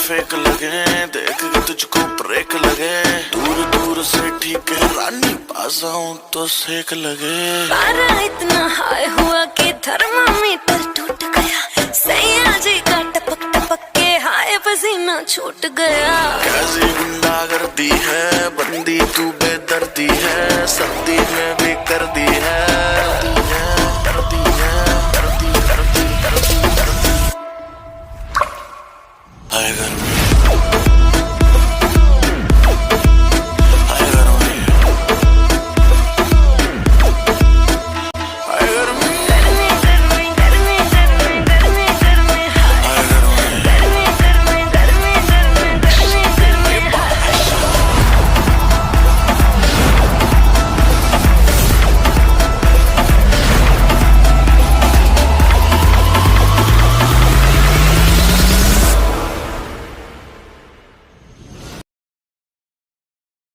Fake लगे, देख के तुझको ब्रेक लगे। दूर दूर से ठीक है रानी, पास आऊं तो सेक लगे। पारा इतना हाई हुआ कि थर्मामीटर टूट गया। सैया जी का टपक टपक के हाय पसीना छूट गया। कैसी गुंडागर्दी है, बंदी तू बेदर्दी है, सर्दी में भी कर दी है, कर दी है।